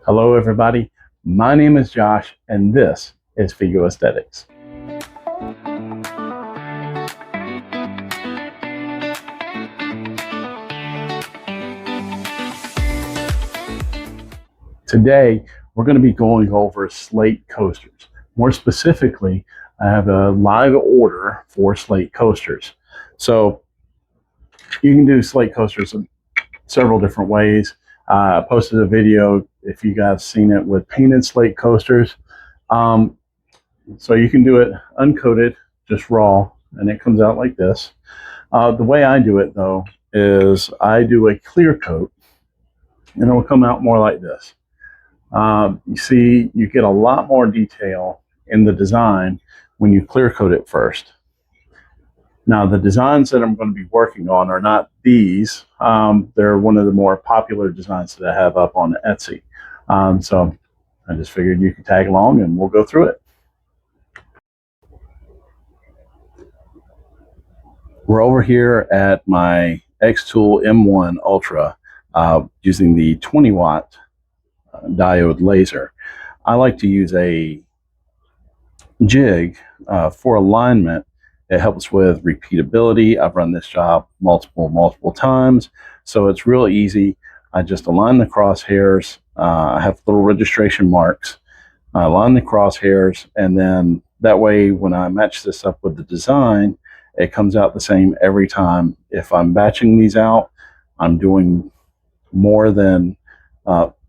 Hello, everybody. My name is Josh, and this is Figo Aesthetics. Today, we're going to be going over Slate coasters. More specifically, I have a live order for Slate coasters. So you can do Slate coasters in several different ways. I posted a video, if you guys seen it, with painted Slate coasters. So you can do it uncoated, just raw, and it comes out like this. The way I do it, though, is I do a clear coat, and it will come out more like this. You see, you get a lot more detail in the design when you clear coat it first. Now, the designs that I'm going to be working on are not these. They're one of the more popular designs that I have up on Etsy. So I just figured you could tag along and we'll go through it. We're over here at my xTool M1 Ultra using the 20 watt diode laser. I like to use a jig for alignment. It helps with repeatability. I've run this job multiple times, so it's real easy. I just align the crosshairs. I have little registration marks. I align the crosshairs, and then that way when I match this up with the design, it comes out the same every time. If I'm batching these out, I'm doing more than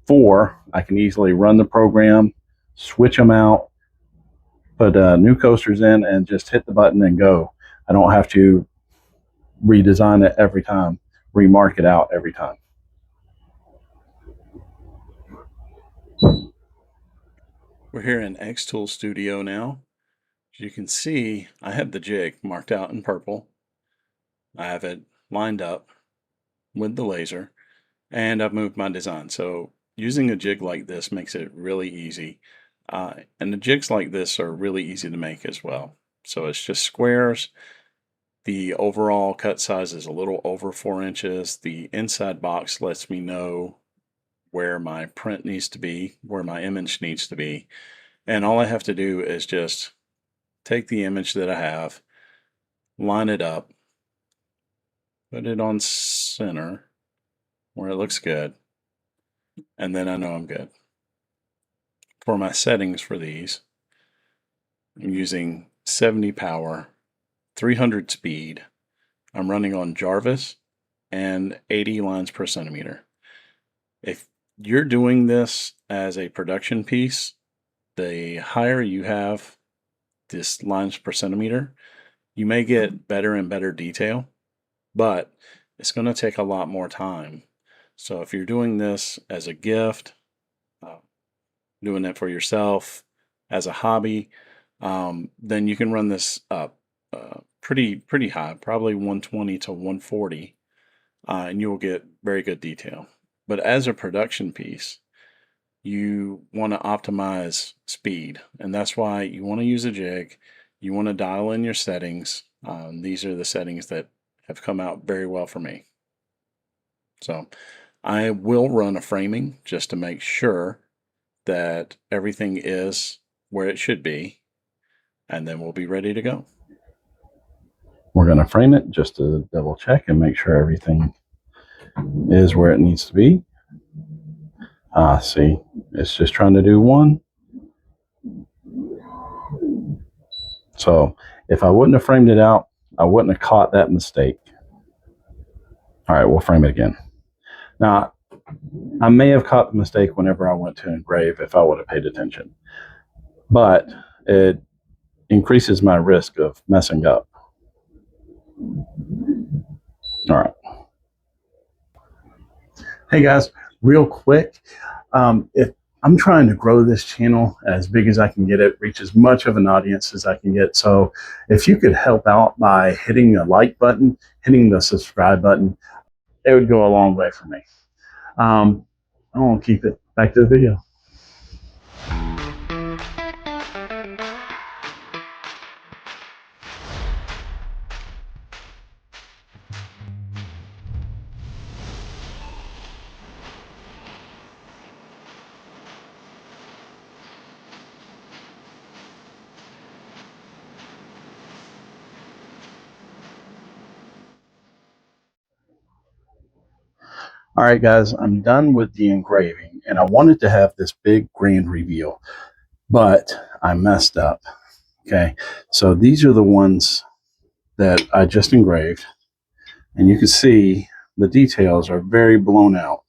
4. I can easily run the program, switch them out, put new coasters in, and just hit the button and go. I don't have to redesign it every time, remark it out every time. We're here in xTool Studio now. As you can see, I have the jig marked out in purple. I have it lined up with the laser, and I've moved my design. So using a jig like this makes it really easy. And the jigs like this are really easy to make as well. So it's just squares. The overall cut size is a little over 4 inches. The inside box lets me know where my print needs to be, where my image needs to be. And all I have to do is just take the image that I have, line it up, put it on center where it looks good, and then I know I'm good. For my settings for these, I'm using 70 power, 300 speed. I'm running on Jarvis and 80 lines per centimeter. If you're doing this as a production piece, the higher you have this lines per centimeter, you may get better and better detail, but it's going to take a lot more time. So if you're doing this as a gift, doing it for yourself as a hobby, then you can run this up pretty high, probably 120 to 140, and you will get very good detail. But as a production piece, you want to optimize speed, and that's why you want to use a jig. You want to dial in your settings. These are the settings that have come out very well for me. So I will run a framing just to make sure that everything is where it should be, and then we'll be ready to go. We're going to frame it just to double check and make sure everything is where it needs to be. See, it's just trying to do one. So if I wouldn't have framed it out, I wouldn't have caught that mistake. All right, we'll frame it again. Now, I may have caught the mistake whenever I went to engrave if I would have paid attention, but it increases my risk of messing up. All right. Hey guys, real quick, if I'm trying to grow this channel as big as I can get it, reach as much of an audience as I can get. So if you could help out by hitting the like button, hitting the subscribe button, it would go a long way for me. I won't keep it. Back to the video. All right, guys, I'm done with the engraving, and I wanted to have this big grand reveal, but I messed up. Okay, so these are the ones that I just engraved, and you can see the details are very blown out.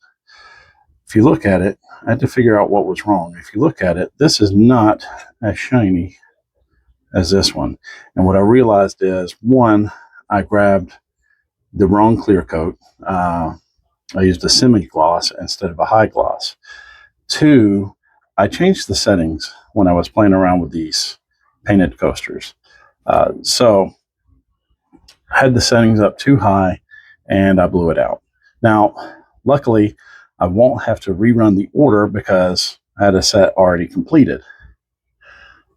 If you look at it, I had to figure out what was wrong. If you look at it, this is not as shiny as this one. And what I realized is, one, I grabbed the wrong clear coat. I used a semi-gloss instead of a high gloss. Two, I changed the settings when I was playing around with these painted coasters. So I had the settings up too high and I blew it out. Now, luckily, I won't have to rerun the order because I had a set already completed.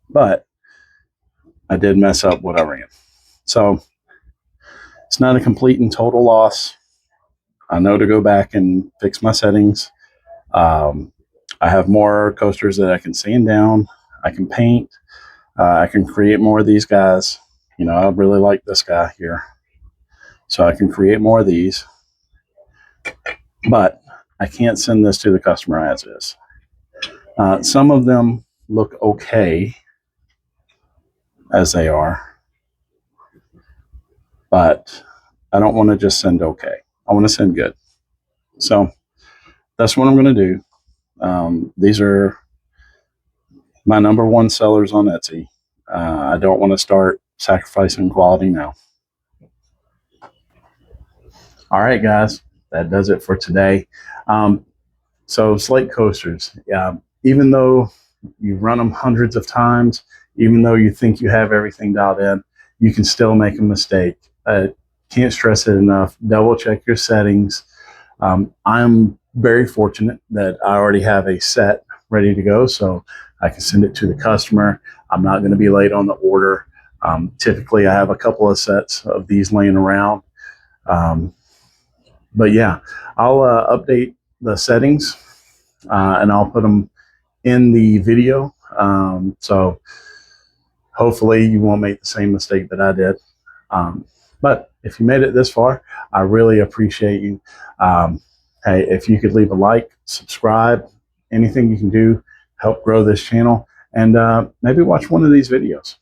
But I did mess up what I ran. So it's not a complete and total loss. I know to go back and fix my settings. I have more coasters that I can sand down. I can paint. I can create more of these guys. You know, I really like this guy here. So I can create more of these. But I can't send this to the customer as is. Some of them look okay as they are. But I don't want to just send okay. I want to send good. So that's what I'm going to do. These are my number one sellers on Etsy. I don't want to start sacrificing quality now. All right, guys, that does it for today. So Slate coasters, yeah, even though you run them hundreds of times, even though you think you have everything dialed in, you can still make a mistake. Can't stress it enough. Double check your settings. I'm very fortunate that I already have a set ready to go, so I can send it to the customer. I'm not going to be late on the order. Typically, I have a couple of sets of these laying around. But yeah, I'll update the settings and I'll put them in the video. So hopefully you won't make the same mistake that I did. But if you made it this far, I really appreciate you. Hey, if you could leave a like, subscribe, anything you can do, help grow this channel, and maybe watch one of these videos.